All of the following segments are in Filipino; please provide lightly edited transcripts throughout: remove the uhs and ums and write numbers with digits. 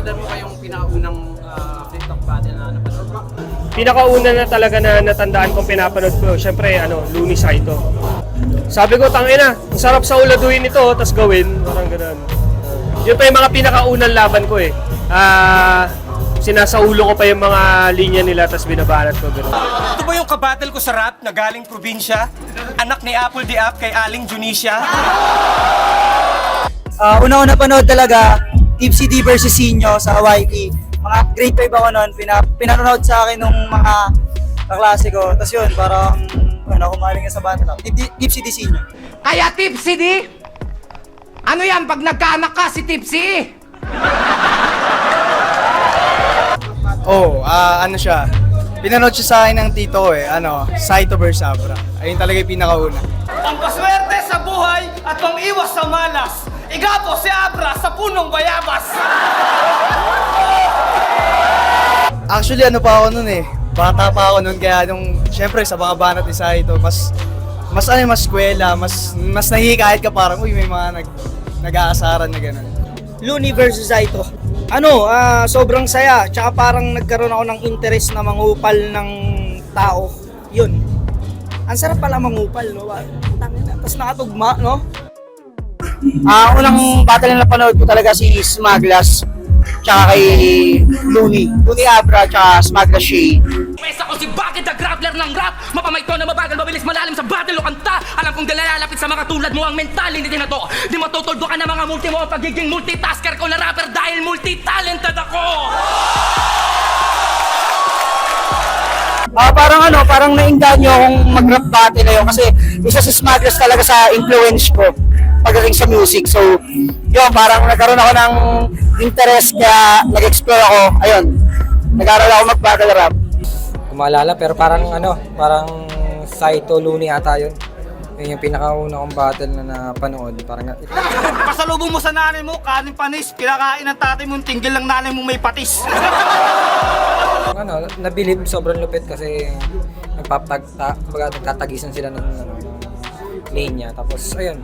brother mo kayong pinakaunang TikTok battle na napanood mo? Pinakauna na talaga na natandaan kong pinapanood ko, syempre, Looney Saito. Sabi ko, tangina, ang sarap sa uladuin ito, tas gawin, parang gano'n. Yun pa yung mga pinakaunang laban ko eh. Sinasaulo ko pa yung mga linya nila, tas binabanat ko, gano'n. Ito ba yung kabattle ko sa rap na galing probinsya? Anak ni Apple the App kay Aling Junisha? Una-una panood talaga, Tipsy D versus Sinyo sa YT. Mga grade 5 ako noon, pinanonood sa akin nung mga kaklase ko. Tapos yun, parang kumaling sa battle up. Tipsy D Sinyo. Kaya Tipsy D? Ano yan pag nagkaanak ka si Tipsy? Ano siya? Pinanood siya sa akin ng tito ko Saito vs Abra. Ayun talaga yung pinakauna. Ang paswerte sa buhay at pang iwas sa malas. Igapo si Abra sa punong bayabas. Actually, pa ako nun bata pa ako nun, kaya syempre sa mga banat ni Saito, mas eskwela, mas nahihikayat ka parang, may mga nag-aasaran na gano'n. Looney versus Saito. Sobrang saya. Tsaka parang nagkaroon ako ng interest na mangupal ng tao. Yun. Ang sarap pala mangupal, no? Tapos nakatugma, no? Unang battle na napanood ko talaga si Smaglas tsaka kay Looney Abra tsaka Smaglas Shay. Pwes ako si Bakit the Grappler ng rap. Mapamaito na mabagal, mabilis, malalim sa battle o kanta. Alam kong dalalapit sa mga tulad mo ang mentality na to. Di matutuldo ka na mga multi mo ang pagiging multitasker ko na rapper dahil multi-talented ako. Parang nainganyo akong mag-rap battle na yun kasi isa si Smaglas talaga sa influence ko pagdating sa music. So, yun, parang nagkaroon ako ng interest kaya nag-explore ako. Ayun, nag-aaral ako mag-battle rap. Maalala pero parang Saito Looney ata yun. Yun yung pinakauna kong battle na napanood. Parang Pasalubong mo sa nanay mo, kanin panis. Pinakain ng tatay mo, tinggil ng nanay mo may patis. nabilib sobrang lupit kasi nagtatagisan sila ng linya. Tapos ayun,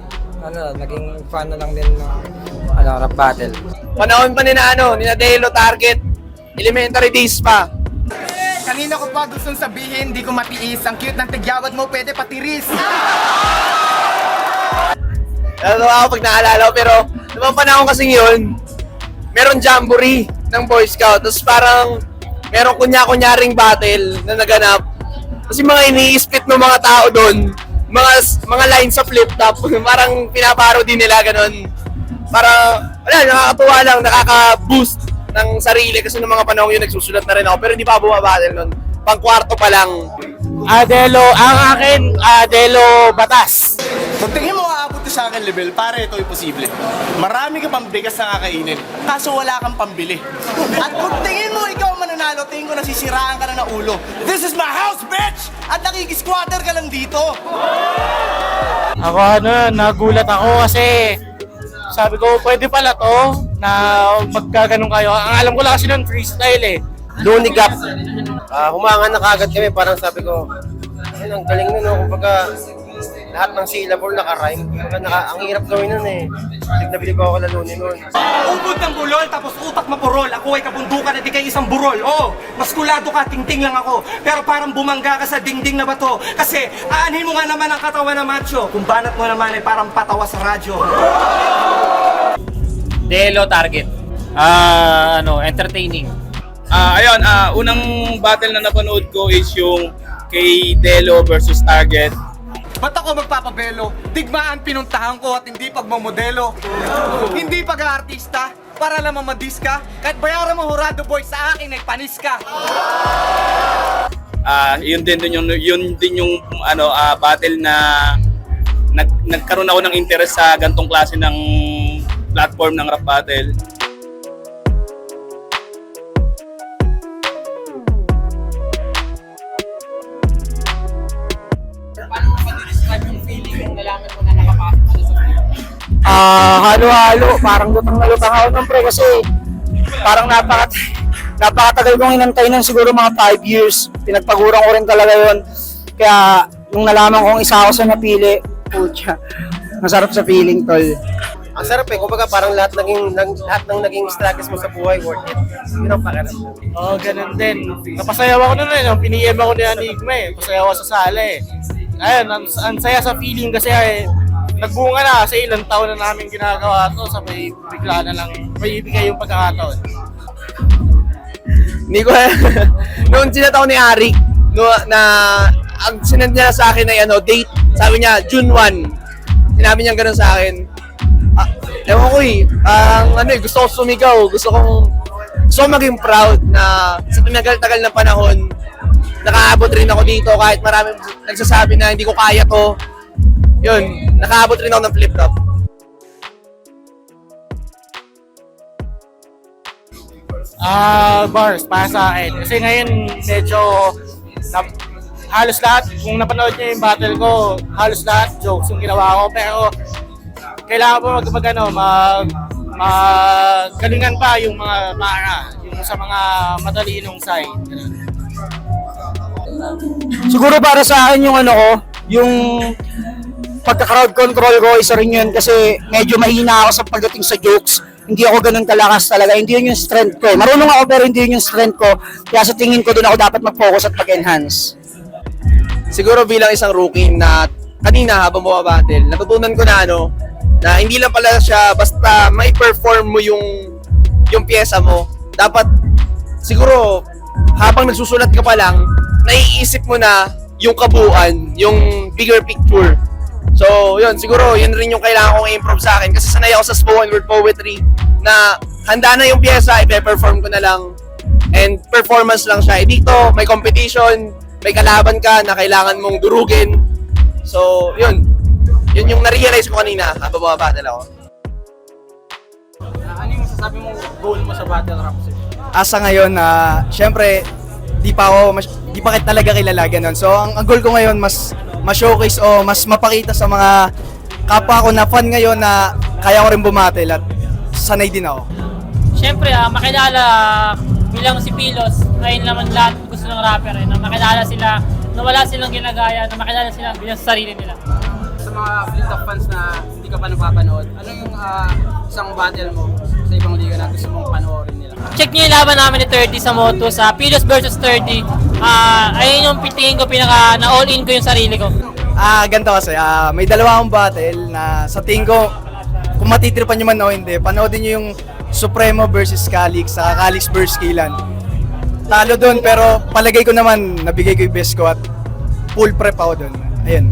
naging fan na lang din ng rap battle. Panahon pa ni Delo Target, elementary days pa. Kanina ko pa gustong sabihin, di ko matiis. Ang cute ng tigyawad mo, pwede patiris. Ako pag naalala ko, pero naman panahon kasing yun, meron jamboree ng Boy Scout, tapos parang meron kunya-kunyaring battle na naganap. Kasi mga ini-split ng mga tao doon, mga lines sa flip-top, parang pinaparo din nila, ganun. Para, nakakatuwa lang, nakaka-boost ng sarili kasi ng mga panahon yun, nagsusulat na rin ako, pero hindi pa bumabattle nun. Pang-kwarto pa lang. Ang akin, Adelo Batas. Kung tingin mo aabot sa akin level, pare, ito imposible. Marami ka pang bigas na kakainin, kaso wala kang pambili. At kung tingin mo ikaw mananalo, tingin ko nasisiraan ka na ng ulo. This is my house, bitch! At nakikisquatter ka lang dito. Ako nagulat ako kasi sabi ko, pwede pala to na magkaganon kayo. Ang alam ko lang kasi nun, freestyle Looney Gap. Humangan na kagad kami, parang sabi ko, ang galing nun, kumbaga, lahat ng syllable naka-rhyme. Ang hirap gawin nun Nabilib ako kala Looney nun. Ubod ng bulol, tapos utak mapurol. Ako ay kabundukan at ikay isang burol. Maskulado ka, tingting lang ako. Pero parang bumangga ka sa dingding na bato. Kasi aanhin mo nga naman ang katawan na macho. Kung banat mo naman ay parang patawa sa radyo. Delo Target. Entertaining. Unang battle na napanood ko is yung kay Delo versus Target. Ba't ako magpapabelo? Digmaan pinuntahan ko at hindi pagmamodelo. Hindi pag-aartista, para lang mamadis ka. Kahit bayaran mo Horado Boy, sa akin ay panis ka. Yun din yung battle na nagkaroon ako ng interest sa gantong klase ng platform ng rap battle. Halo-halo, parang lutang na lutang ako ng pre kasi parang napakatagal kong inantay nun, siguro mga 5 years. Pinagpaguran ko rin talaga yun. Kaya nung nalaman kong isa ako sa napili, putya, masarap sa feeling, tol. Ang sarap eh, kumbaga parang lahat ng naging struggles mo sa buhay worth it. Yun ang pakiramdam. Oo, ganun din. Napasayaw ako nun eh, nung piniem ako ni Enigma eh. Pasayaw ako sa sala eh. Ayun, ang saya sa feeling kasi nagbunga na kasi ilang taon na namin ginagawa to, sabay bigla na lang may ibigay yung pagkakataon. Hindi ko, noon sinataw ni Arik, ang sinend niya sa akin ay date, sabi niya, June 1. Sinabi niya gano'n sa akin. Ewan ko gusto ko sumigaw, gusto kong maging proud na sa tagal-tagal na panahon, nakaabot rin ako dito kahit maraming nagsasabi na hindi ko kaya to. Yun, nakaabot rin ako ng flip-top. Bars, para sa akin. Kasi ngayon, medyo halos lahat, kung napanood niyo yung battle ko, halos lahat jokes yung ginawa ko. Pero kailangan pa magalingan pa yung mga yung sa mga matalinong side. Siguro para sa akin yung yung pagka-crowd control ko, isa rin yun kasi medyo mahina ako sa pagdating sa jokes. Hindi ako ganun kalakas talaga. Hindi yun yung strength ko. Marunong ako pero hindi yun yung strength ko. Kaya sa tingin ko doon ako dapat mag-focus at mag-enhance. Siguro bilang isang rookie na kanina habang bumabattle, natutunan ko na hindi lang pala siya basta may perform mo yung pyesa mo. Dapat siguro habang nagsusulat ka pa lang, naiisip mo na yung kabuuan, yung bigger picture. So, yun, siguro yun rin yung kailangan kong i-improve sa akin kasi sanay ako sa spoken word poetry na handa na yung pyesa, i-perform ko na lang and performance lang siya. Dito, may competition, may kalaban ka na kailangan mong durugin. So, yun yung na-realize ko kanina habang bumabattle ako. Ano yung masasabi mong goal mo sa battle rap? Asa ngayon syempre di pa kita talaga kilala ganun. So ang goal ko ngayon mas ma-showcase o mas mapakita sa mga kapwa ko na fan ngayon na kaya ko rin bumatel at sanay din ako. Siyempre, makilala bilang si Pilos, ayun naman lahat gusto ng rapper na makilala sila, na wala silang ginagaya, na makilala sila bilang sa sarili nila. Sa mga flip-top fans na hindi ka pa napapanood, ano yung isang battle mo sa ibang liga na gusto mong panoorin nila? Check niyo yung laban namin ni 30 sa Moto, sa Pilos versus 30. Ayun yung tingin ko pinaka na-all-in ko yung sarili ko. Ganito kasi, may dalawang battle na sa tingin ko, kung matitripan nyo man o hindi, panoodin nyo yung Supremo versus Calix, sa Calix versus Kilan. Talo doon pero palagay ko naman nabigay ko yung best ko at full prep ako doon. Ayun.